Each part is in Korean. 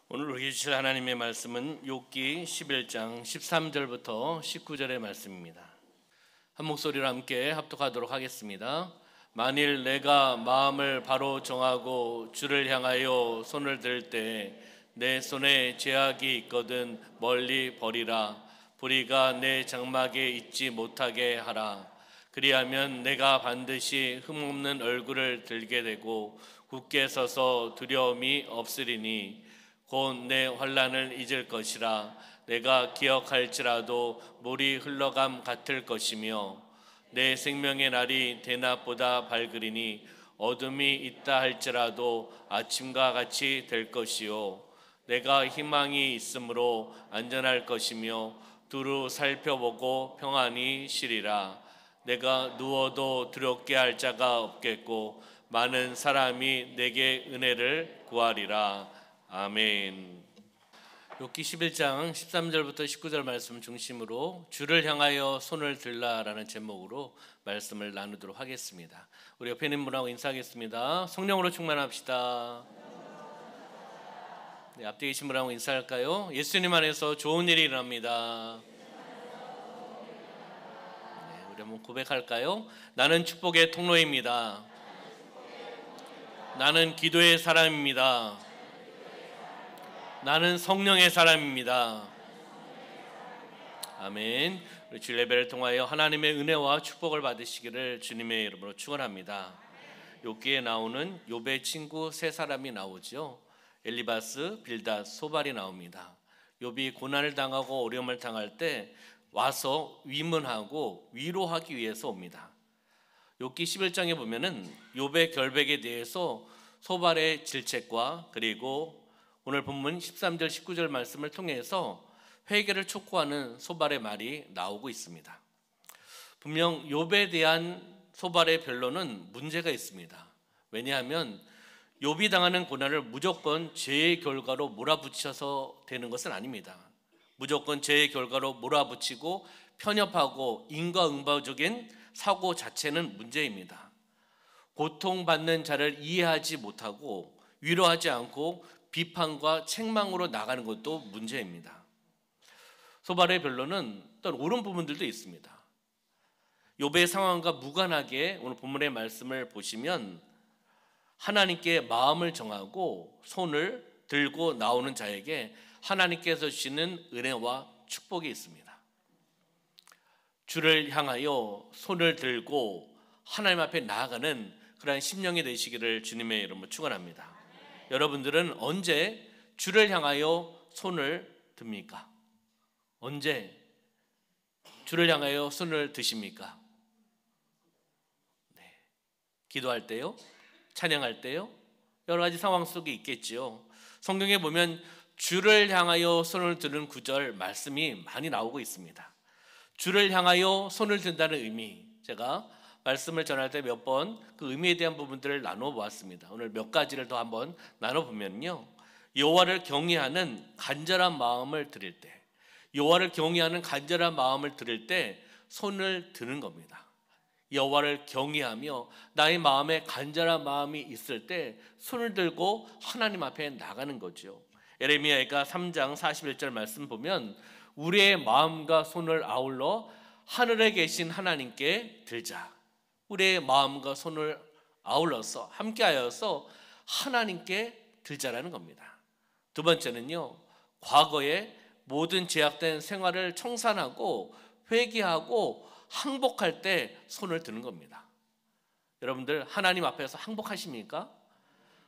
오늘 우리 주실 하나님의 말씀은 욥기 11장 13절부터 19절의 말씀입니다. 한 목소리로 함께 합독하도록 하겠습니다. 만일 내가 마음을 바로 정하고 주를 향하여 손을 들 때 내 손에 죄악이 있거든 멀리 버리라. 불의가 내 장막에 있지 못하게 하라. 그리하면 내가 반드시 흠없는 얼굴을 들게 되고 굳게 서서 두려움이 없으리니 곧 내 환난을 잊을 것이라. 내가 기억할지라도 물이 흘러감 같을 것이며 내 생명의 날이 대낮보다 밝으리니 어둠이 있다 할지라도 아침과 같이 될 것이요 내가 희망이 있으므로 안전할 것이며 두루 살펴보고 평안히 쉬리라. 내가 누워도 두렵게 할 자가 없겠고 많은 사람이 내게 은혜를 구하리라. 아멘. 욥기 11장 13절부터 19절 말씀 중심으로 주를 향하여 손을 들라라는 제목으로 말씀을 나누도록 하겠습니다. 우리 옆에 있는 분하고 인사하겠습니다. 성령으로 충만합시다. 네, 앞뒤 계신 분하고 인사할까요? 예수님 안에서 좋은 일이 일어납니다. 네, 우리 한번 고백할까요? 나는 축복의 통로입니다. 나는 기도의 사람입니다. 나는 성령의 사람입니다. 아멘. 우리 주일 예배를 통하여 하나님의 은혜와 축복을 받으시기를 주님의 이름으로 축원합니다. 욥기에 나오는 욥의 친구 세 사람이 나오죠. 엘리바스, 빌닷, 소발이 나옵니다. 욥이 고난을 당하고 어려움을 당할 때 와서 위문하고 위로하기 위해서 옵니다. 욥기 11장에 보면은 욥의 결백에 대해서 소발의 질책과 그리고 오늘 본문 13절 19절 말씀을 통해서 회개를 촉구하는 소발의 말이 나오고 있습니다. 분명 욥에 대한 소발의 변론은 문제가 있습니다. 왜냐하면 욥이 당하는 고난을 무조건 죄의 결과로 몰아붙여서 되는 것은 아닙니다. 무조건 죄의 결과로 몰아붙이고 편협하고 인과응보적인 사고 자체는 문제입니다. 고통받는 자를 이해하지 못하고 위로하지 않고 비판과 책망으로 나가는 것도 문제입니다. 소발의 변론은 또 옳은 부분들도 있습니다. 욥의 상황과 무관하게 오늘 본문의 말씀을 보시면 하나님께 마음을 정하고 손을 들고 나오는 자에게 하나님께서 주시는 은혜와 축복이 있습니다. 주를 향하여 손을 들고 하나님 앞에 나아가는 그러한 심령이 되시기를 주님의 이름으로 축원합니다. 여러분들은 언제 주를 향하여 손을 듭니까? 언제 주를 향하여 손을 드십니까? 네. 기도할 때요? 찬양할 때요? 여러 가지 상황 속에 있겠지요. 성경에 보면 주를 향하여 손을 드는 구절 말씀이 많이 나오고 있습니다. 주를 향하여 손을 든다는 의미, 제가 말씀을 전할 때 몇 번 그 의미에 대한 부분들을 나눠보았습니다. 오늘 몇 가지를 더 한번 나눠보면요, 여호와를 경외하는 간절한 마음을 드릴 때, 여호와를 경외하는 간절한 마음을 드릴 때 손을 드는 겁니다. 여호와를 경외하며 나의 마음에 간절한 마음이 있을 때 손을 들고 하나님 앞에 나가는 거죠. 예레미야가 3장 41절 말씀 보면 우리의 마음과 손을 아울러 하늘에 계신 하나님께 들자. 우리의 마음과 손을 아울러서 함께하여서 하나님께 들자라는 겁니다. 두 번째는요, 과거에 모든 제약된 생활을 청산하고 회개하고 항복할 때 손을 드는 겁니다. 여러분들 하나님 앞에서 항복하십니까?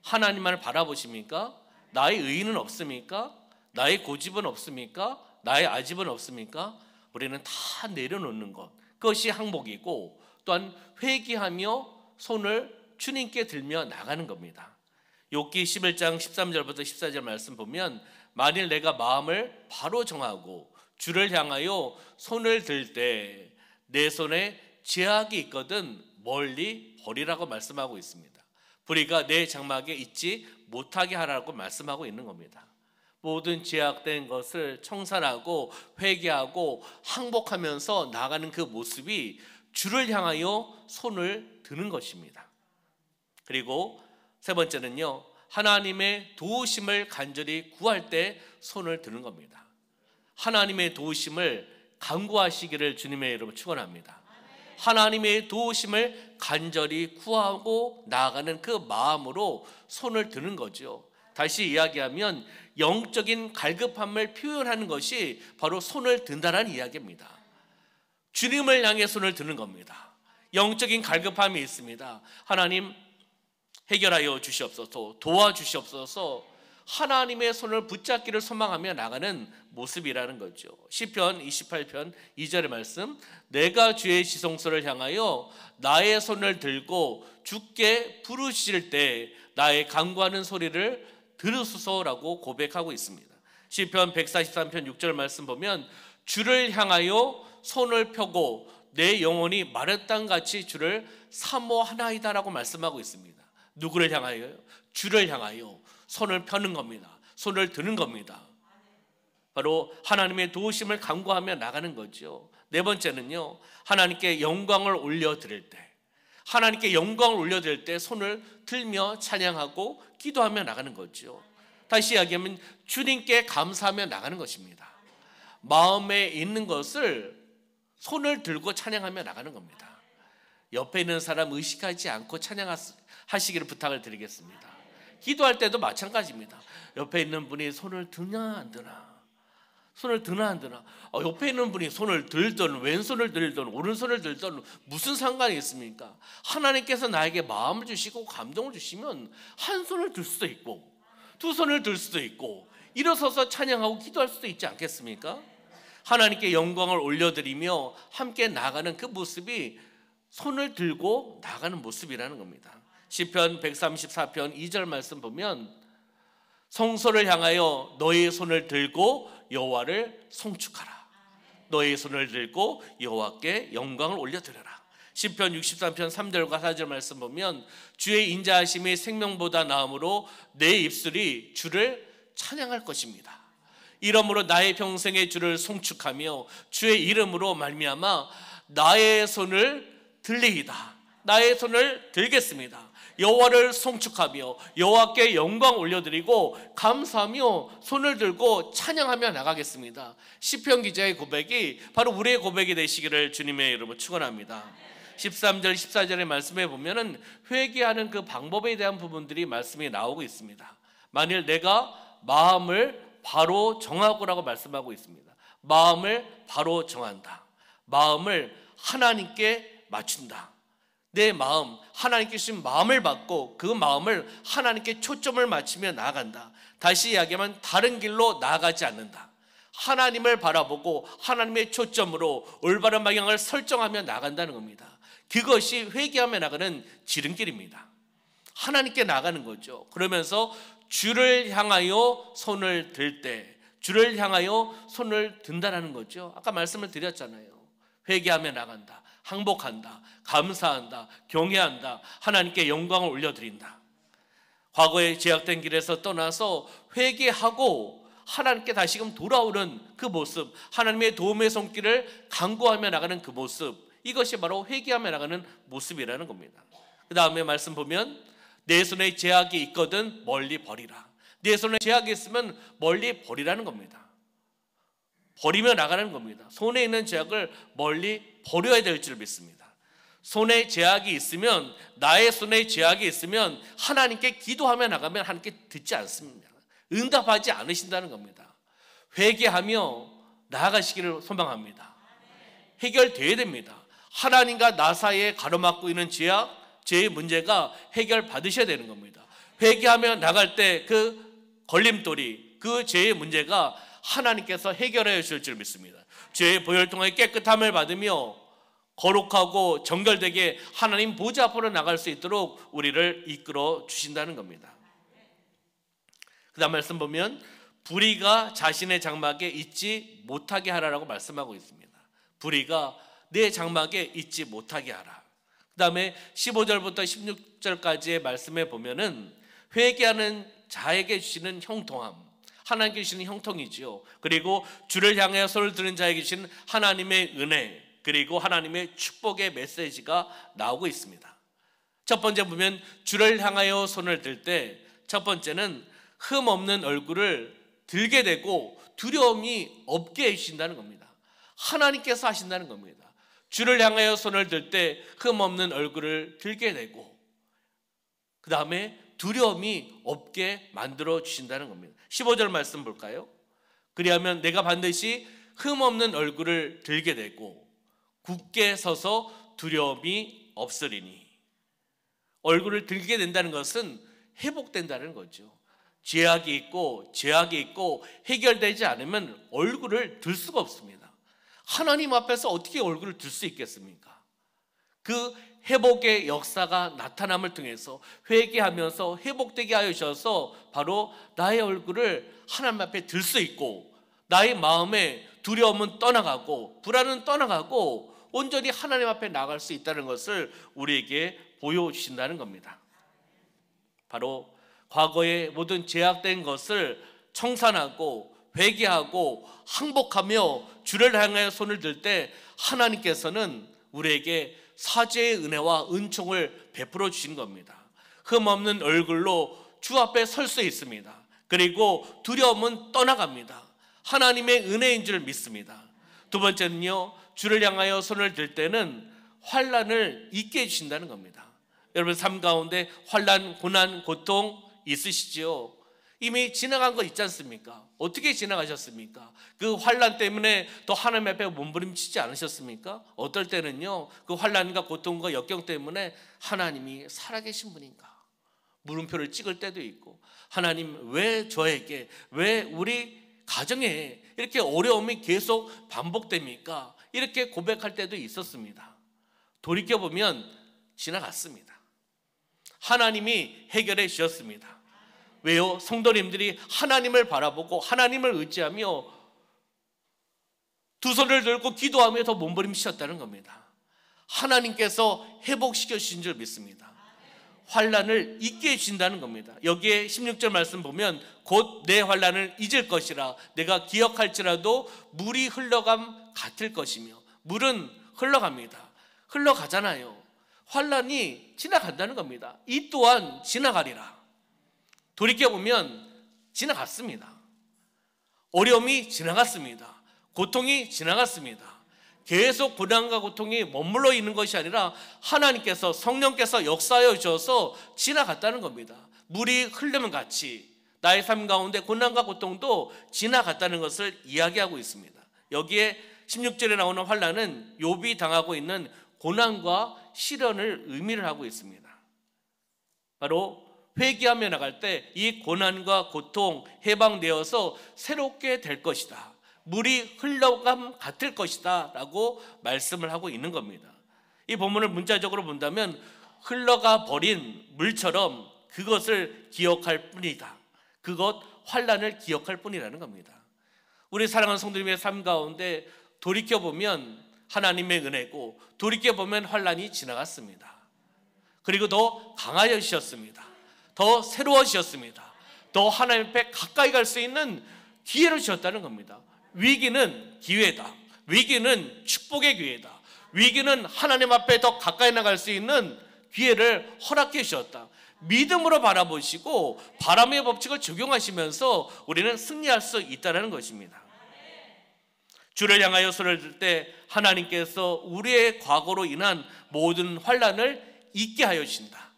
하나님만을 바라보십니까? 나의 의의는 없습니까? 나의 고집은 없습니까? 나의 아집은 없습니까? 우리는 다 내려놓는 것, 그것이 항복이고 또한 회개하며 손을 주님께 들며 나가는 겁니다. 욥기 11장 13절부터 14절 말씀 보면 만일 내가 마음을 바로 정하고 주를 향하여 손을 들 때 내 손에 죄악이 있거든 멀리 버리라고 말씀하고 있습니다. 불의가 내 장막에 있지 못하게 하라고 말씀하고 있는 겁니다. 모든 죄악된 것을 청산하고 회개하고 항복하면서 나가는 그 모습이 주를 향하여 손을 드는 것입니다. 그리고 세 번째는요, 하나님의 도우심을 간절히 구할 때 손을 드는 겁니다. 하나님의 도우심을 간구하시기를 주님의 이름으로 축원합니다. 하나님의 도우심을 간절히 구하고 나아가는 그 마음으로 손을 드는 거죠. 다시 이야기하면 영적인 갈급함을 표현하는 것이 바로 손을 든다는 이야기입니다. 주님을 향해 손을 드는 겁니다. 영적인 갈급함이 있습니다. 하나님 해결하여 주시옵소서, 도와주시옵소서, 하나님의 손을 붙잡기를 소망하며 나가는 모습이라는 거죠. 시편 28편 2절의 말씀, 내가 주의 지성소를 향하여 나의 손을 들고 주께 부르실 때 나의 간구하는 소리를 들으소서라고 고백하고 있습니다. 시편 143편 6절 말씀 보면 주를 향하여 손을 펴고 내 영혼이 마른 땅같이 주를 사모하나이다라고 말씀하고 있습니다. 누구를 향하여요? 주를 향하여 손을 펴는 겁니다. 손을 드는 겁니다. 바로 하나님의 도우심을 간구하며 나가는 거죠. 네 번째는요, 하나님께 영광을 올려드릴 때, 하나님께 영광을 올려드릴 때 손을 들며 찬양하고 기도하며 나가는 거죠. 다시 이야기하면 주님께 감사하며 나가는 것입니다. 마음에 있는 것을 손을 들고 찬양하며 나가는 겁니다. 옆에 있는 사람 의식하지 않고 찬양하시기를 부탁을 드리겠습니다. 기도할 때도 마찬가지입니다. 옆에 있는 분이 손을 드나 안 드나, 손을 드나 안 드나, 옆에 있는 분이 손을 들든 왼손을 들든 오른손을 들든 무슨 상관이 있습니까? 하나님께서 나에게 마음을 주시고 감동을 주시면 한 손을 들 수도 있고 두 손을 들 수도 있고 일어서서 찬양하고 기도할 수도 있지 않겠습니까? 하나님께 영광을 올려드리며 함께 나가는 그 모습이 손을 들고 나가는 모습이라는 겁니다. 시편 134편 2절 말씀 보면 성소를 향하여 너의 손을 들고 여호와를 송축하라. 너의 손을 들고 여호와께 영광을 올려드려라. 시편 63편 3절과 4절 말씀 보면 주의 인자하심이 생명보다 나음으로 내 입술이 주를 찬양할 것입니다. 이러므로 나의 평생에 주를 송축하며 주의 이름으로 말미암아 나의 손을 들리이다. 나의 손을 들겠습니다. 여호와를 송축하며 여호와께 영광 올려드리고 감사하며 손을 들고 찬양하며 나가겠습니다. 시편 기자의 고백이 바로 우리의 고백이 되시기를 주님의 이름으로 축원합니다. 13절 14절의 말씀에 보면은 회개하는 그 방법에 대한 부분들이 말씀이 나오고 있습니다. 만일 내가 마음을 바로 정하고라고 말씀하고 있습니다. 마음을 바로 정한다. 마음을 하나님께 맞춘다. 내 마음, 하나님께 주신 마음을 받고 그 마음을 하나님께 초점을 맞추며 나아간다. 다시 이야기하면 다른 길로 나아가지 않는다. 하나님을 바라보고 하나님의 초점으로 올바른 방향을 설정하며 나간다는 겁니다. 그것이 회개하며 나가는 지름길입니다. 하나님께 나가는 거죠. 그러면서 주를 향하여 손을 들 때, 주를 향하여 손을 든다라는 거죠. 아까 말씀을 드렸잖아요. 회개하며 나간다, 항복한다, 감사한다, 경외한다, 하나님께 영광을 올려드린다. 과거에 제약된 길에서 떠나서 회개하고 하나님께 다시금 돌아오는 그 모습, 하나님의 도움의 손길을 간구하며 나가는 그 모습, 이것이 바로 회개하며 나가는 모습이라는 겁니다. 그 다음에 말씀 보면 내 손에 제약이 있거든 멀리 버리라. 내 손에 제약이 있으면 멀리 버리라는 겁니다. 버리며 나가는 겁니다. 손에 있는 제약을 멀리 버려야 될 줄 믿습니다. 손에 제약이 있으면, 나의 손에 제약이 있으면 하나님께 기도하며 나가면 하나님께 듣지 않습니다. 응답하지 않으신다는 겁니다. 회개하며 나아가시기를 소망합니다. 해결돼야 됩니다. 하나님과 나 사이에 가로막고 있는 죄의 문제가 해결받으셔야 되는 겁니다. 회개하며 나갈 때 그 걸림돌이, 그 죄의 문제가 하나님께서 해결해 주실 줄 믿습니다. 죄의 보혈 통해 깨끗함을 받으며 거룩하고 정결되게 하나님 보좌 앞으로 나갈 수 있도록 우리를 이끌어 주신다는 겁니다. 그 다음 말씀 보면 불의가 자신의 장막에 있지 못하게 하라라고 말씀하고 있습니다. 불의가 내 장막에 있지 못하게 하라. 그 다음에 15절부터 16절까지의 말씀에 보면은 회개하는 자에게 주시는 형통함, 하나님께 주시는 형통이지요. 그리고 주를 향해 손을 드는 자에게 주시는 하나님의 은혜, 그리고 하나님의 축복의 메시지가 나오고 있습니다. 첫 번째 보면 주를 향하여 손을 들 때 첫 번째는 흠 없는 얼굴을 들게 되고 두려움이 없게 해주신다는 겁니다. 하나님께서 하신다는 겁니다. 주를 향하여 손을 들 때 흠 없는 얼굴을 들게 되고, 그 다음에 두려움이 없게 만들어 주신다는 겁니다. 15절 말씀 볼까요? 그리하면 내가 반드시 흠 없는 얼굴을 들게 되고 굳게 서서 두려움이 없으리니. 얼굴을 들게 된다는 것은 회복된다는 거죠. 죄악이 있고 해결되지 않으면 얼굴을 들 수가 없습니다. 하나님 앞에서 어떻게 얼굴을 들 수 있겠습니까? 그 회복의 역사가 나타남을 통해서 회개하면서 회복되게 하여 주셔서 바로 나의 얼굴을 하나님 앞에 들 수 있고, 나의 마음에 두려움은 떠나가고 불안은 떠나가고 온전히 하나님 앞에 나갈 수 있다는 것을 우리에게 보여주신다는 겁니다. 바로 과거의 모든 죄악된 것을 청산하고 회개하고 항복하며 주를 향하여 손을 들 때 하나님께서는 우리에게 사죄의 은혜와 은총을 베풀어 주신 겁니다. 흠없는 얼굴로 주 앞에 설 수 있습니다. 그리고 두려움은 떠나갑니다. 하나님의 은혜인 줄 믿습니다. 두 번째는요, 주를 향하여 손을 들 때는 환난을 잊게 해주신다는 겁니다. 여러분 삶 가운데 환난, 고난, 고통 있으시지요? 이미 지나간 거 있지 않습니까? 어떻게 지나가셨습니까? 그 환난 때문에 또 하나님 앞에 몸부림치지 않으셨습니까? 어떨 때는요, 그 환난과 고통과 역경 때문에 하나님이 살아계신 분인가 물음표를 찍을 때도 있고, 하나님 왜 저에게, 왜 우리 가정에 이렇게 어려움이 계속 반복됩니까? 이렇게 고백할 때도 있었습니다. 돌이켜보면 지나갔습니다. 하나님이 해결해 주셨습니다. 왜요? 성도님들이 하나님을 바라보고 하나님을 의지하며 두 손을 들고 기도하며 더 몸부림치셨다는 겁니다. 하나님께서 회복시켜 주신 줄 믿습니다. 환난을 잊게 해주신다는 겁니다. 여기에 16절 말씀 보면 곧 내 환난을 잊을 것이라 내가 기억할지라도 물이 흘러감 같을 것이며. 물은 흘러갑니다. 흘러가잖아요. 환난이 지나간다는 겁니다. 이 또한 지나가리라. 돌이켜보면 지나갔습니다. 어려움이 지나갔습니다. 고통이 지나갔습니다. 계속 고난과 고통이 머물러 있는 것이 아니라 하나님께서, 성령께서 역사하여 주셔서 지나갔다는 겁니다. 물이 흐르면 같이 나의 삶 가운데 고난과 고통도 지나갔다는 것을 이야기하고 있습니다. 여기에 16절에 나오는 환난은 욥이 당하고 있는 고난과 시련을 의미를 하고 있습니다. 바로 회개하며 나갈 때 이 고난과 고통 해방되어서 새롭게 될 것이다. 물이 흘러감 같을 것이다 라고 말씀을 하고 있는 겁니다. 이 본문을 문자적으로 본다면 흘러가 버린 물처럼 그것을 기억할 뿐이다. 그것 환난을 기억할 뿐이라는 겁니다. 우리 사랑하는 성도님의 삶 가운데 돌이켜보면 하나님의 은혜고, 돌이켜보면 환난이 지나갔습니다. 그리고 더 강하여지셨습니다. 더 새로워지셨습니다. 더 하나님 앞에 가까이 갈 수 있는 기회를 주셨다는 겁니다. 위기는 기회다. 위기는 축복의 기회다. 위기는 하나님 앞에 더 가까이 나갈 수 있는 기회를 허락해 주셨다. 믿음으로 바라보시고 바람의 법칙을 적용하시면서 우리는 승리할 수 있다는 것입니다. 주를 향하여 손을 들 때 하나님께서 우리의 과거로 인한 모든 환난을 잊게 하여 주신다.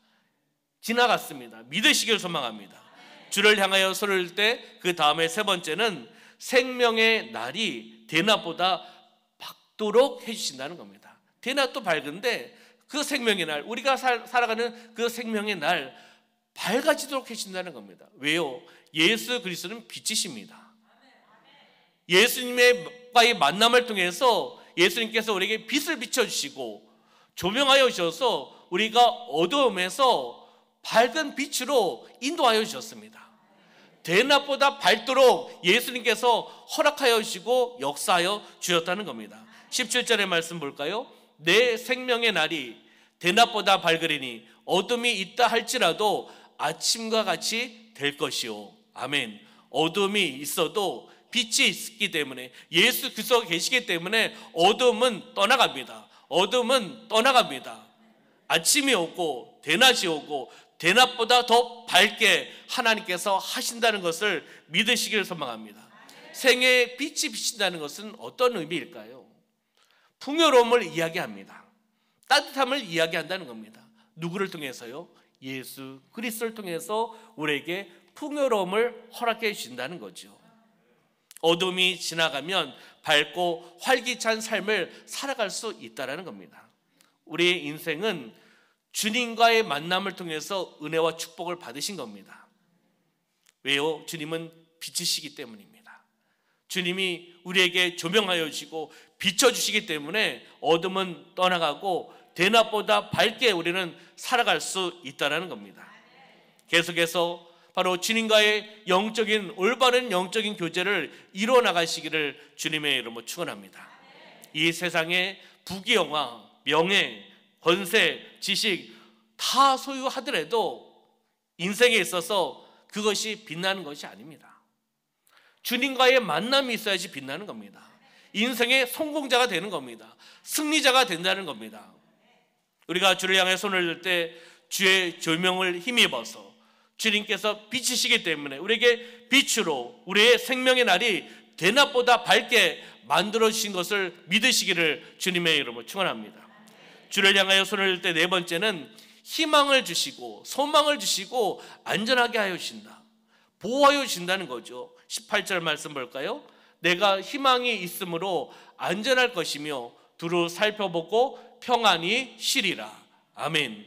지나갔습니다. 믿으시길 소망합니다. 주를 향하여 손을 들 때 그 다음에 세 번째는 생명의 날이 대낮보다 밝도록 해주신다는 겁니다. 대낮도 밝은데 그 생명의 날, 우리가 살아가는 그 생명의 날 밝아지도록 해주신다는 겁니다. 왜요? 예수 그리스도는 빛이십니다. 예수님과의 만남을 통해서 예수님께서 우리에게 빛을 비춰주시고 조명하여 주셔서 우리가 어두움에서 밝은 빛으로 인도하여 주셨습니다. 대낮보다 밝도록 예수님께서 허락하여 주시고 역사하여 주셨다는 겁니다. 17절의 말씀 볼까요? 내 생명의 날이 대낮보다 밝으리니 어둠이 있다 할지라도 아침과 같이 될 것이요. 아멘. 어둠이 있어도 빛이 있기 때문에, 예수 그리스도가 계시기 때문에 어둠은 떠나갑니다. 어둠은 떠나갑니다. 아침이 오고 대낮이 오고 대낮보다 더 밝게 하나님께서 하신다는 것을 믿으시기를 소망합니다. 생애에 빛이 비친다는 것은 어떤 의미일까요? 풍요로움을 이야기합니다. 따뜻함을 이야기한다는 겁니다. 누구를 통해서요? 예수 그리스도를 통해서 우리에게 풍요로움을 허락해 주신다는 거죠. 어둠이 지나가면 밝고 활기찬 삶을 살아갈 수 있다는 겁니다. 우리의 인생은 주님과의 만남을 통해서 은혜와 축복을 받으신 겁니다. 왜요? 주님은 빛이시기 때문입니다. 주님이 우리에게 조명하여 주시고 비춰주시기 때문에 어둠은 떠나가고 대낮보다 밝게 우리는 살아갈 수 있다는 겁니다. 계속해서 바로 주님과의 영적인 올바른 영적인 교제를 이루어 나가시기를 주님의 이름으로 축원합니다. 이 세상에 부귀영화, 명예, 권세, 지식 다 소유하더라도 인생에 있어서 그것이 빛나는 것이 아닙니다. 주님과의 만남이 있어야지 빛나는 겁니다. 인생의 성공자가 되는 겁니다. 승리자가 된다는 겁니다. 우리가 주를 향해 손을 들 때 주의 조명을 힘입어서 주님께서 빛이시기 때문에 우리에게 빛으로 우리의 생명의 날이 대낮보다 밝게 만들어주신 것을 믿으시기를 주님의 이름으로 축원합니다. 주를 향하여 손을 들 때 네 번째는 희망을 주시고 소망을 주시고 안전하게 하여 주신다. 보호하여 주신다는 거죠. 18절 말씀 볼까요? 내가 희망이 있으므로 안전할 것이며 두루 살펴보고 평안히 쉬리라. 아멘.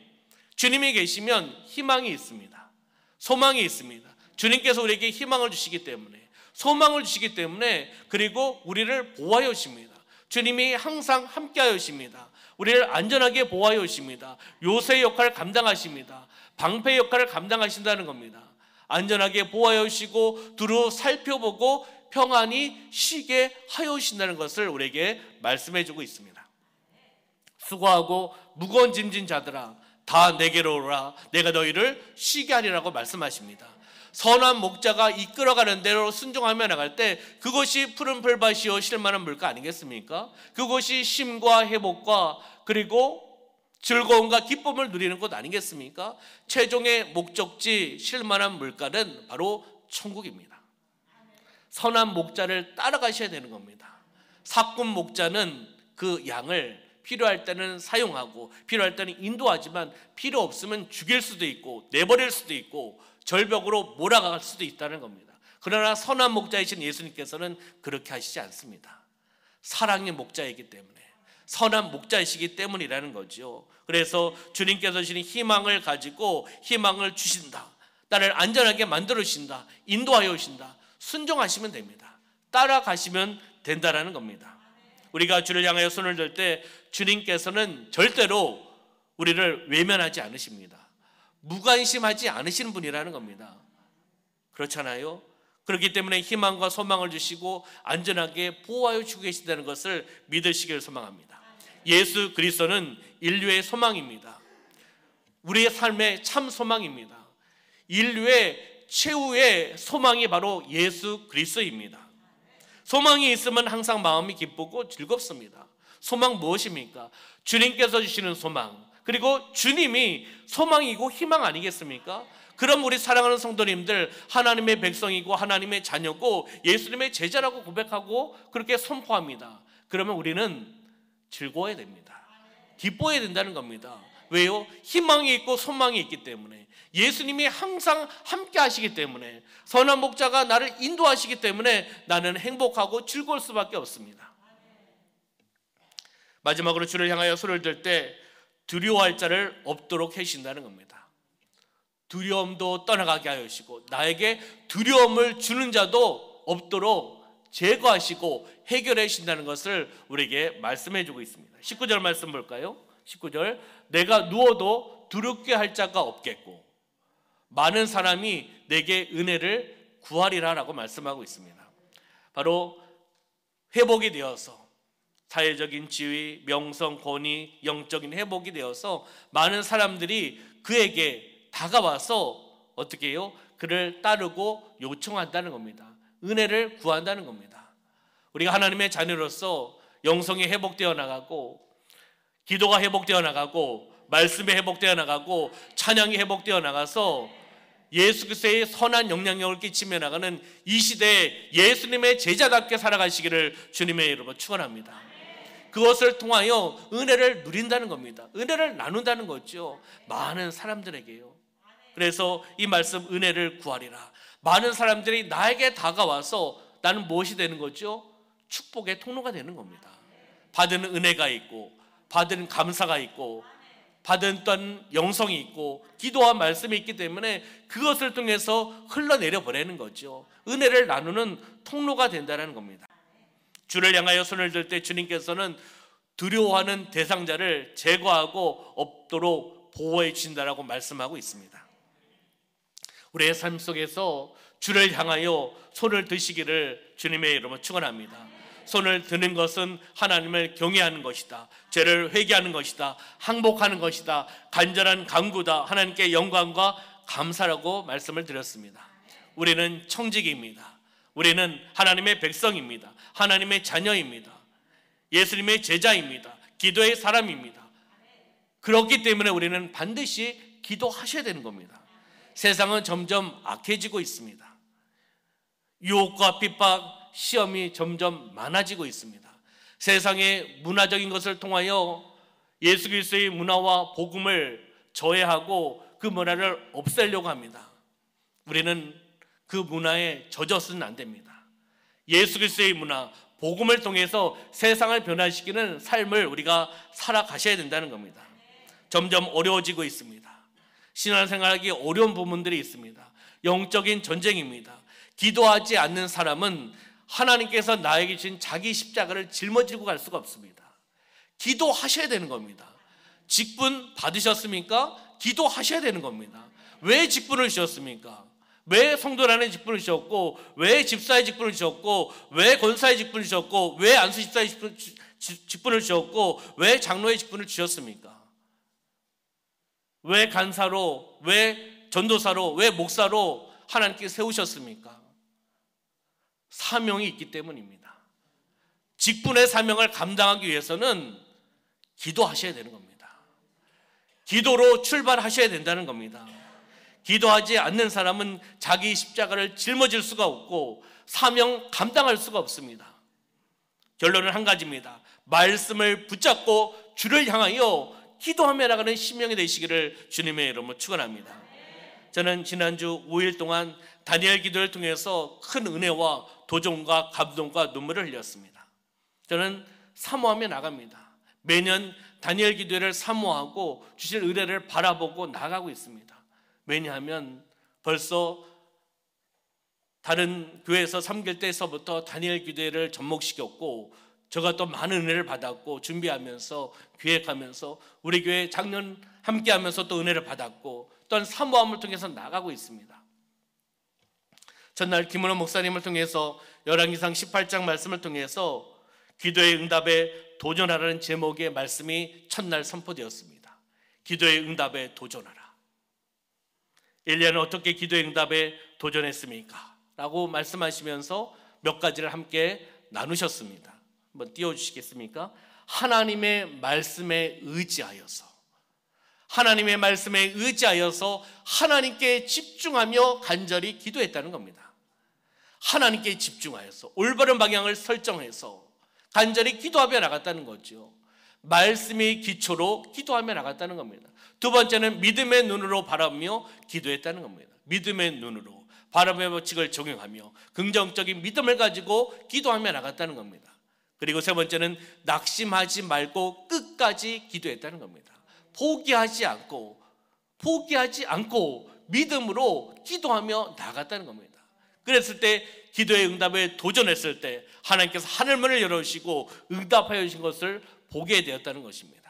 주님이 계시면 희망이 있습니다. 소망이 있습니다. 주님께서 우리에게 희망을 주시기 때문에, 소망을 주시기 때문에, 그리고 우리를 보호하여 주십니다. 주님이 항상 함께하여 주십니다. 우리를 안전하게 보호하여 주십니다. 요새의 역할을 감당하십니다. 방패의 역할을 감당하신다는 겁니다. 안전하게 보호하여 주시고 두루 살펴보고 평안히 쉬게 하여 주신다는 것을 우리에게 말씀해 주고 있습니다. 수고하고 무거운 짐진 자들아 다 내게로 오라. 내가 너희를 쉬게 하리라고 말씀하십니다. 선한 목자가 이끌어가는 대로 순종하며 나갈 때 그것이 푸른 풀밭이요 쉴만한 물가 아니겠습니까? 그것이 쉼과 회복과 그리고 즐거움과 기쁨을 누리는 곳 아니겠습니까? 최종의 목적지 쉴만한 물가는 바로 천국입니다. 선한 목자를 따라가셔야 되는 겁니다. 사꾼 목자는 그 양을 필요할 때는 사용하고 필요할 때는 인도하지만 필요 없으면 죽일 수도 있고 내버릴 수도 있고 절벽으로 몰아갈 수도 있다는 겁니다. 그러나 선한 목자이신 예수님께서는 그렇게 하시지 않습니다. 사랑의 목자이기 때문에, 선한 목자이시기 때문이라는 거죠. 그래서 주님께서 주시는 희망을 가지고 희망을 주신다. 나를 안전하게 만들어 주신다. 인도하여 주신다. 순종하시면 됩니다. 따라가시면 된다라는 겁니다. 우리가 주를 향하여 손을 들 때 주님께서는 절대로 우리를 외면하지 않으십니다. 무관심하지 않으시는 분이라는 겁니다. 그렇잖아요. 그렇기 때문에 희망과 소망을 주시고 안전하게 보호하여 주고 계신다는 것을 믿으시길 소망합니다. 예수 그리스도는 인류의 소망입니다. 우리의 삶의 참 소망입니다. 인류의 최후의 소망이 바로 예수 그리스도입니다. 소망이 있으면 항상 마음이 기쁘고 즐겁습니다. 소망 무엇입니까? 주님께서 주시는 소망, 그리고 주님이 소망이고 희망 아니겠습니까? 그럼 우리 사랑하는 성도님들, 하나님의 백성이고 하나님의 자녀고 예수님의 제자라고 고백하고 그렇게 선포합니다. 그러면 우리는 즐거워야 됩니다. 기뻐해야 된다는 겁니다. 왜요? 희망이 있고 소망이 있기 때문에, 예수님이 항상 함께 하시기 때문에, 선한 목자가 나를 인도하시기 때문에 나는 행복하고 즐거울 수밖에 없습니다. 마지막으로 주를 향하여 손을 들 때 두려워할 자를 없도록 해주신다는 겁니다. 두려움도 떠나가게 하시고 나에게 두려움을 주는 자도 없도록 제거하시고 해결해 주신다는 것을 우리에게 말씀해 주고 있습니다. 19절 말씀 볼까요? 19절, 내가 누워도 두렵게 할 자가 없겠고 많은 사람이 내게 은혜를 구하리라 라고 말씀하고 있습니다. 바로 회복이 되어서 사회적인 지위, 명성, 권위, 영적인 회복이 되어서 많은 사람들이 그에게 다가와서 어떻게 해요? 그를 따르고 요청한다는 겁니다. 은혜를 구한다는 겁니다. 우리가 하나님의 자녀로서 영성이 회복되어 나가고 기도가 회복되어 나가고 말씀이 회복되어 나가고 찬양이 회복되어 나가서 예수 그리스도의 선한 영향력을 끼치며 나가는 이 시대에 예수님의 제자답게 살아가시기를 주님의 이름으로 축원합니다. 그것을 통하여 은혜를 누린다는 겁니다. 은혜를 나눈다는 거죠. 많은 사람들에게요. 그래서 이 말씀 은혜를 구하리라. 많은 사람들이 나에게 다가와서 나는 무엇이 되는 거죠? 축복의 통로가 되는 겁니다. 받은 은혜가 있고, 받은 감사가 있고, 받은 또한 영성이 있고, 기도와 말씀이 있기 때문에 그것을 통해서 흘러내려 버리는 거죠. 은혜를 나누는 통로가 된다는 겁니다. 주를 향하여 손을 들 때 주님께서는 두려워하는 대상자를 제거하고 없도록 보호해 주신다라고 말씀하고 있습니다. 우리의 삶 속에서 주를 향하여 손을 드시기를 주님의 이름으로 축원합니다. 손을 드는 것은 하나님을 경외하는 것이다. 죄를 회개하는 것이다. 항복하는 것이다. 간절한 간구다. 하나님께 영광과 감사라고 말씀을 드렸습니다. 우리는 청지기입니다. 우리는 하나님의 백성입니다. 하나님의 자녀입니다. 예수님의 제자입니다. 기도의 사람입니다. 그렇기 때문에 우리는 반드시 기도하셔야 되는 겁니다. 세상은 점점 악해지고 있습니다. 유혹과 핍박, 시험이 점점 많아지고 있습니다. 세상의 문화적인 것을 통하여 예수 그리스도의 문화와 복음을 저해하고 그 문화를 없애려고 합니다. 우리는 그 문화에 젖어서는 안 됩니다. 예수 그리스도의 문화, 복음을 통해서 세상을 변화시키는 삶을 우리가 살아가셔야 된다는 겁니다. 점점 어려워지고 있습니다. 신앙생활하기 어려운 부분들이 있습니다. 영적인 전쟁입니다. 기도하지 않는 사람은 하나님께서 나에게 주신 자기 십자가를 짊어지고 갈 수가 없습니다. 기도하셔야 되는 겁니다. 직분 받으셨습니까? 기도하셔야 되는 겁니다. 왜 직분을 주셨습니까? 왜 성도라는 직분을 주셨고, 왜 집사의 직분을 주셨고, 왜 권사의 직분을 주셨고, 왜 안수 집사의 직분을 주셨고, 왜 장로의 직분을 주셨습니까? 왜 간사로, 왜 전도사로, 왜 목사로 하나님께 세우셨습니까? 사명이 있기 때문입니다. 직분의 사명을 감당하기 위해서는 기도하셔야 되는 겁니다. 기도로 출발하셔야 된다는 겁니다. 기도하지 않는 사람은 자기 십자가를 짊어질 수가 없고 사명 감당할 수가 없습니다. 결론은 한 가지입니다. 말씀을 붙잡고 주를 향하여 기도하며 나가는 심령이 되시기를 주님의 이름으로 축원합니다. 저는 지난주 5일 동안 다니엘 기도를 통해서 큰 은혜와 도전과 감동과 눈물을 흘렸습니다. 저는 사모하며 나갑니다. 매년 다니엘 기도를 사모하고 주실 은혜를 바라보고 나가고 있습니다. 왜냐하면 벌써 다른 교회에서 섬길 때서부터 다니엘 기도를 접목시켰고, 제가 또 많은 은혜를 받았고, 준비하면서 기획하면서 우리 교회 작년 함께하면서 또 은혜를 받았고, 또한 사모함을 통해서 나가고 있습니다. 전날 김은호 목사님을 통해서 열왕기상 18장 말씀을 통해서 기도의 응답에 도전하라는 제목의 말씀이 첫날 선포되었습니다. 기도의 응답에 도전하라. 엘리야는 어떻게 기도의 응답에 도전했습니까? 라고 말씀하시면서 몇 가지를 함께 나누셨습니다. 한번 띄워주시겠습니까? 하나님의 말씀에 의지하여서, 하나님의 말씀에 의지하여서 하나님께 집중하며 간절히 기도했다는 겁니다. 하나님께 집중하여서 올바른 방향을 설정해서 간절히 기도하며 나갔다는 거죠. 말씀이 기초로 기도하며 나갔다는 겁니다. 두 번째는 믿음의 눈으로 바라보며 기도했다는 겁니다. 믿음의 눈으로 바람의 법칙을 적용하며 긍정적인 믿음을 가지고 기도하며 나갔다는 겁니다. 그리고 세 번째는 낙심하지 말고 끝까지 기도했다는 겁니다. 포기하지 않고 믿음으로 기도하며 나갔다는 겁니다. 그랬을 때 기도의 응답에 도전했을 때 하나님께서 하늘문을 열어주시고 응답하여 주신 것을 보게 되었다는 것입니다.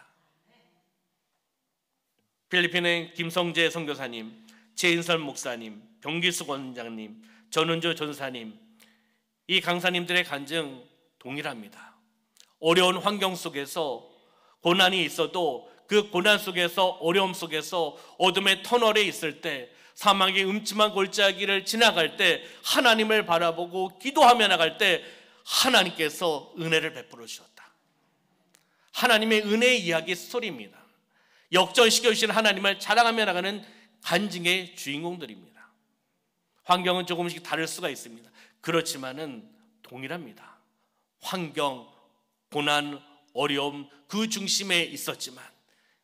필리핀의 김성재 선교사님, 최인설 목사님, 병기수 원장님, 전은조 전사님, 이 강사님들의 간증 동일합니다. 어려운 환경 속에서 고난이 있어도 그 고난 속에서, 어려움 속에서, 어둠의 터널에 있을 때, 사망의 음침한 골짜기를 지나갈 때 하나님을 바라보고 기도하며 나갈 때 하나님께서 은혜를 베풀어 주셨다. 하나님의 은혜의 이야기 스토리입니다. 역전시켜주신 하나님을 자랑하며 나가는 간증의 주인공들입니다. 환경은 조금씩 다를 수가 있습니다. 그렇지만은 동일합니다. 환경, 고난, 어려움 그 중심에 있었지만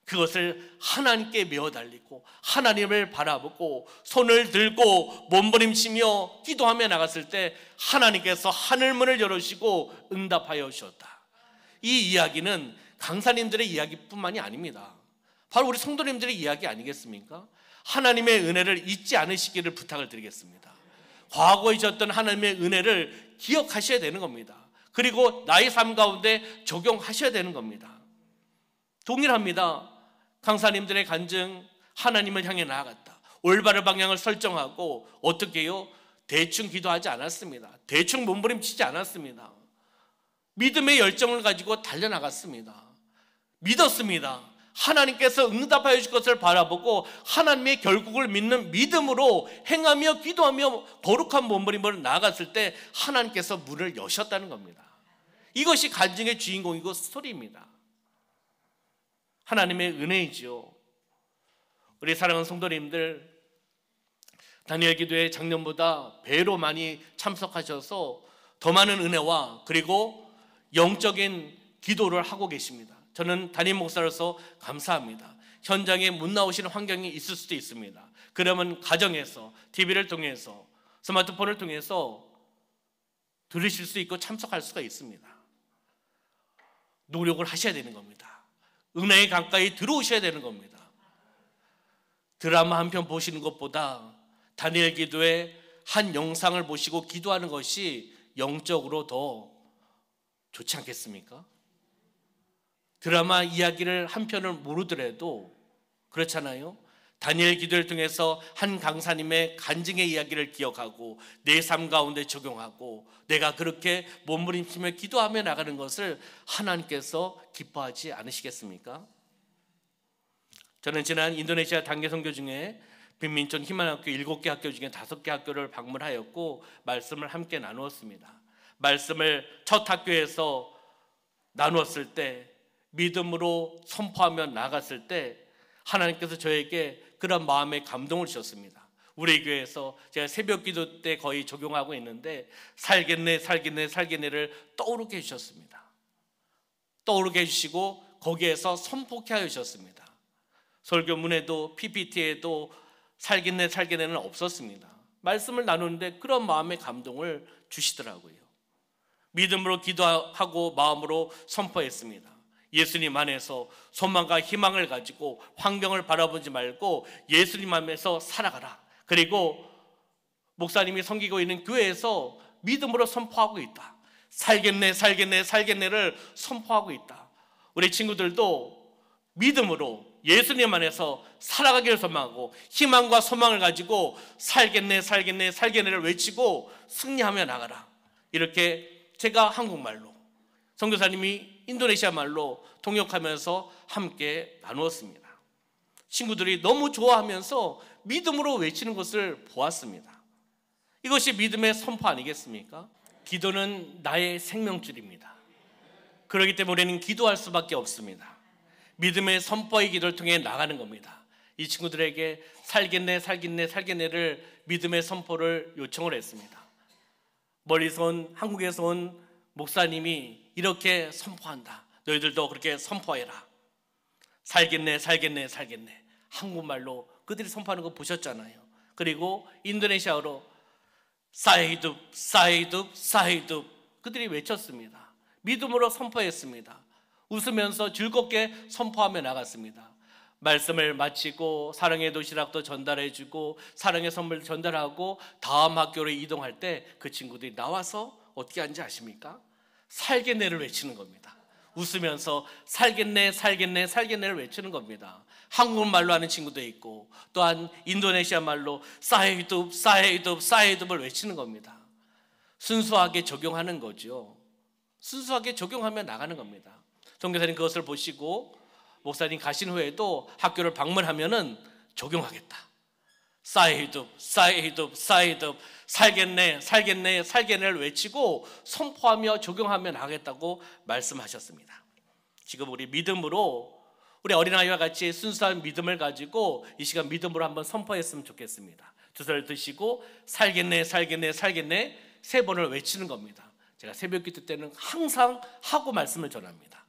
그것을 하나님께 메어 달리고 하나님을 바라보고 손을 들고 몸부림치며 기도하며 나갔을 때 하나님께서 하늘문을 열어주시고 응답하여 주셨다. 이 이야기는 강사님들의 이야기뿐만이 아닙니다. 바로 우리 성도님들의 이야기 아니겠습니까? 하나님의 은혜를 잊지 않으시기를 부탁을 드리겠습니다. 과거에 있었던 하나님의 은혜를 기억하셔야 되는 겁니다. 그리고 나의 삶 가운데 적용하셔야 되는 겁니다. 동일합니다. 강사님들의 간증, 하나님을 향해 나아갔다. 올바른 방향을 설정하고 어떻게 해요? 대충 기도하지 않았습니다. 대충 몸부림치지 않았습니다. 믿음의 열정을 가지고 달려나갔습니다. 믿었습니다. 하나님께서 응답하여 주실 것을 바라보고 하나님의 결국을 믿는 믿음으로 행하며 기도하며 거룩한 몸부림으로 나아갔을 때 하나님께서 문을 여셨다는 겁니다. 이것이 간증의 주인공이고 스토리입니다. 하나님의 은혜이지요. 우리 사랑하는 성도님들, 다니엘 기도회 작년보다 배로 많이 참석하셔서 더 많은 은혜와 그리고 영적인 기도를 하고 계십니다. 저는 담임 목사로서 감사합니다. 현장에 못 나오시는 환경이 있을 수도 있습니다. 그러면 가정에서 TV를 통해서 스마트폰을 통해서 들으실 수 있고 참석할 수가 있습니다. 노력을 하셔야 되는 겁니다. 은혜에 가까이 들어오셔야 되는 겁니다. 드라마 한 편 보시는 것보다 다니엘 기도의 한 영상을 보시고 기도하는 것이 영적으로 더 좋지 않겠습니까? 드라마 이야기를 한 편을 모르더라도 그렇잖아요. 다니엘 기도를 통해서 한 강사님의 간증의 이야기를 기억하고 내 삶 가운데 적용하고 내가 그렇게 몸부림치며 기도하며 나가는 것을 하나님께서 기뻐하지 않으시겠습니까? 저는 지난 인도네시아 단계 선교 중에 빈민촌 희망학교 7개 학교 중에 5개 학교를 방문하였고 말씀을 함께 나누었습니다. 말씀을 첫 학교에서 나누었을 때 믿음으로 선포하며 나갔을 때 하나님께서 저에게 그런 마음의 감동을 주셨습니다. 우리 교회에서 제가 새벽 기도 때 거의 적용하고 있는데 살겠네 살겠네 살겠네를 떠오르게 해주셨습니다. 떠오르게 해주시고 거기에서 선포케 하여 주셨습니다. 설교문에도 PPT에도 살겠네 살겠네는 없었습니다. 말씀을 나누는데 그런 마음의 감동을 주시더라고요. 믿음으로 기도하고 마음으로 선포했습니다. 예수님 안에서 소망과 희망을 가지고 환경을 바라보지 말고 예수님 안에서 살아가라. 그리고 목사님이 섬기고 있는 교회에서 믿음으로 선포하고 있다. 살겠네 살겠네 살겠네를 선포하고 있다. 우리 친구들도 믿음으로 예수님 안에서 살아가기를 소망하고 희망과 소망을 가지고 살겠네 살겠네 살겠네를 외치고 승리하며 나가라. 이렇게 제가 한국말로, 선교사님이 인도네시아 말로 통역하면서 함께 나누었습니다. 친구들이 너무 좋아하면서 믿음으로 외치는 것을 보았습니다. 이것이 믿음의 선포 아니겠습니까? 기도는 나의 생명줄입니다. 그렇기 때문에 우리는 기도할 수밖에 없습니다. 믿음의 선포의 기도를 통해 나가는 겁니다. 이 친구들에게 살겠네 살겠네 살겠네를 믿음의 선포를 요청을 했습니다. 멀리서 온, 한국에서 온 목사님이 이렇게 선포한다. 너희들도 그렇게 선포해라. 살겠네 살겠네 살겠네. 한국말로 그들이 선포하는 거 보셨잖아요. 그리고 인도네시아어로 사이둡 사이둡 사이둡 그들이 외쳤습니다. 믿음으로 선포했습니다. 웃으면서 즐겁게 선포하며 나갔습니다. 말씀을 마치고 사랑의 도시락도 전달해주고 사랑의 선물 전달하고 다음 학교로 이동할 때 그 친구들이 나와서 어떻게 하는지 아십니까? 살겠네를 외치는 겁니다. 웃으면서 살겠네 살겠네 살겠네를 외치는 겁니다. 한국말로 하는 친구도 있고 또한 인도네시아 말로 사이둡 사이둡 사이둡을 외치는 겁니다. 순수하게 적용하는 거죠. 순수하게 적용하며 나가는 겁니다. 선교사님 그것을 보시고 목사님 가신 후에도 학교를 방문하면은 적용하겠다. 사이둡 사이둡 사이둡 살겠네 살겠네 살겠네를 외치고 선포하며 적용하며 나가겠다고 말씀하셨습니다. 지금 우리 믿음으로 우리 어린아이와 같이 순수한 믿음을 가지고 이 시간 믿음으로 한번 선포했으면 좋겠습니다. 주사를 드시고 살겠네 살겠네 살겠네 3번을 외치는 겁니다. 제가 새벽 기도 때는 항상 하고 말씀을 전합니다.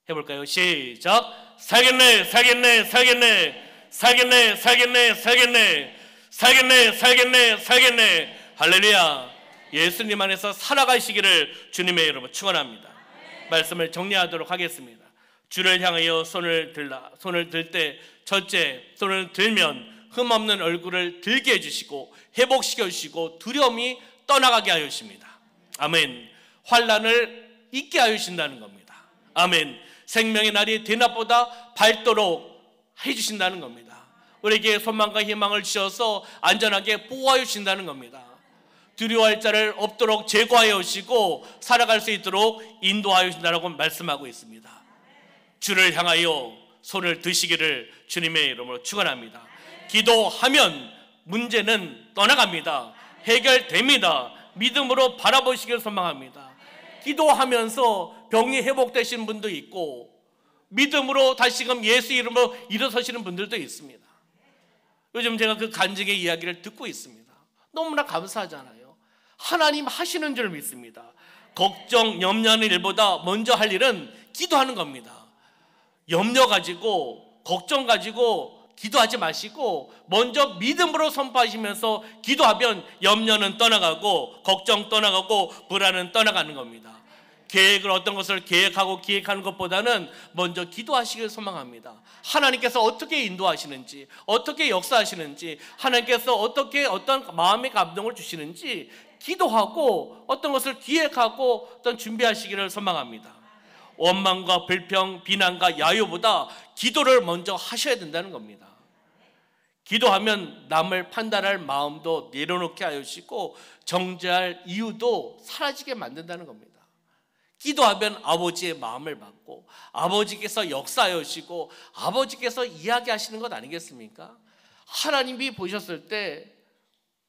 해볼까요? 시작. 살겠네 살겠네 살겠네 살겠네 살겠네 살겠네 살겠네 살겠네 살겠네. 할렐루야. 예수님 안에서 살아가시기를 주님의 이름으로 축원합니다. 말씀을 정리하도록 하겠습니다. 주를 향하여 손을 들 때 첫째, 손을 들면 흠없는 얼굴을 들게 해주시고 회복시켜 주시고 두려움이 떠나가게 하여 주십니다. 아멘. 환난을 잊게 하여 주신다는 겁니다. 아멘. 생명의 날이 대낮보다 밝도록 해주신다는 겁니다. 우리에게 소망과 희망을 주셔서 안전하게 보호하여 주신다는 겁니다. 두려워할 자를 없도록 제거하여 주시고 살아갈 수 있도록 인도하여 주신다고 말씀하고 있습니다. 주를 향하여 손을 드시기를 주님의 이름으로 축원합니다. 기도하면 문제는 떠나갑니다. 해결됩니다. 믿음으로 바라보시길 소망합니다. 기도하면서 병이 회복되신 분도 있고 믿음으로 다시금 예수 이름으로 일어서시는 분들도 있습니다. 요즘 제가 그 간증의 이야기를 듣고 있습니다. 너무나 감사하잖아요. 하나님 하시는 줄 믿습니다. 걱정, 염려하는 일보다 먼저 할 일은 기도하는 겁니다. 염려 가지고 걱정 가지고 기도하지 마시고 먼저 믿음으로 선포하시면서 기도하면 염려는 떠나가고 걱정 떠나가고 불안은 떠나가는 겁니다. 계획을 어떤 것을 계획하고 기획하는 것보다는 먼저 기도하시길 소망합니다. 하나님께서 어떻게 인도하시는지, 어떻게 역사하시는지, 하나님께서 어떻게 어떤 마음의 감동을 주시는지 기도하고 어떤 것을 기획하고 어떤 준비하시기를 소망합니다. 원망과 불평, 비난과 야유보다 기도를 먼저 하셔야 된다는 겁니다. 기도하면 남을 판단할 마음도 내려놓게 하여 주시고 정죄할 이유도 사라지게 만든다는 겁니다. 기도하면 아버지의 마음을 받고 아버지께서 역사하여 주시고 아버지께서 이야기하시는 것 아니겠습니까? 하나님이 보셨을 때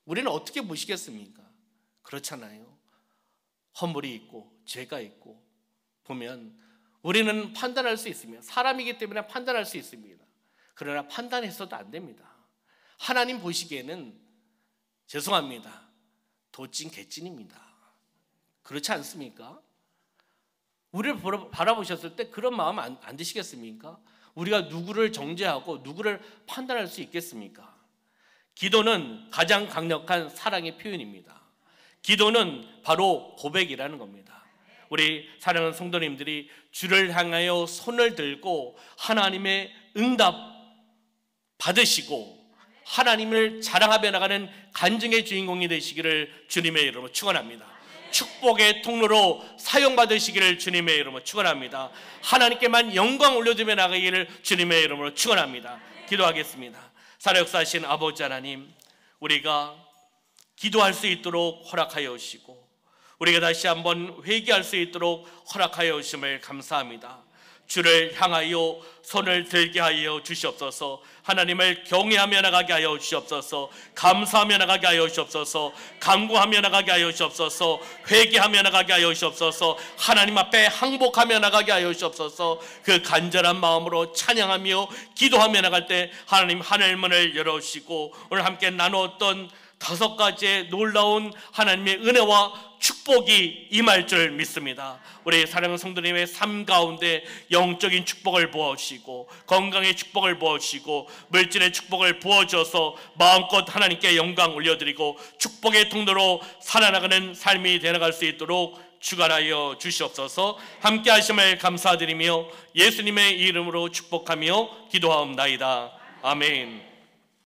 우리는 어떻게 보시겠습니까? 그렇잖아요. 허물이 있고 죄가 있고 보면 우리는 판단할 수 있습니다. 사람이기 때문에 판단할 수 있습니다. 그러나 판단해서도 안 됩니다. 하나님 보시기에는 죄송합니다. 도찐 개찐입니다. 그렇지 않습니까? 우리를 바라보셨을 때 그런 마음 안 드시겠습니까? 우리가 누구를 정죄하고 누구를 판단할 수 있겠습니까? 기도는 가장 강력한 사랑의 표현입니다. 기도는 바로 고백이라는 겁니다. 우리 사랑하는 성도님들이 주를 향하여 손을 들고 하나님의 응답 받으시고 하나님을 자랑하며 나가는 간증의 주인공이 되시기를 주님의 이름으로 축원합니다. 축복의 통로로 사용받으시기를 주님의 이름으로 축원합니다. 하나님께만 영광 올려드리며 나가기를 주님의 이름으로 축원합니다. 기도하겠습니다. 살아역사하신 아버지 하나님, 우리가 기도할 수 있도록 허락하여 주시고 우리가 다시 한번 회개할 수 있도록 허락하여 주심을 감사합니다. 주를 향하여 손을 들게 하여 주시옵소서. 하나님을 경외하며 나가게 하여 주시옵소서. 감사하며 나가게 하여 주시옵소서. 간구하며 나가게 하여 주시옵소서. 회개하며 나가게 하여 주시옵소서. 하나님 앞에 항복하며 나가게 하여 주시옵소서. 그 간절한 마음으로 찬양하며 기도하며 나갈 때 하나님 하늘문을 열어주시고 오늘 함께 나누었던 5가지의 놀라운 하나님의 은혜와 축복이 임할 줄 믿습니다. 우리 사랑하는 성도님의 삶 가운데 영적인 축복을 부어주시고 건강의 축복을 부어주시고 물질의 축복을 부어줘서 마음껏 하나님께 영광 올려드리고 축복의 통로로 살아나가는 삶이 되어갈 수 있도록 주관하여 주시옵소서. 함께 하심을 감사드리며 예수님의 이름으로 축복하며 기도하옵나이다. 아멘.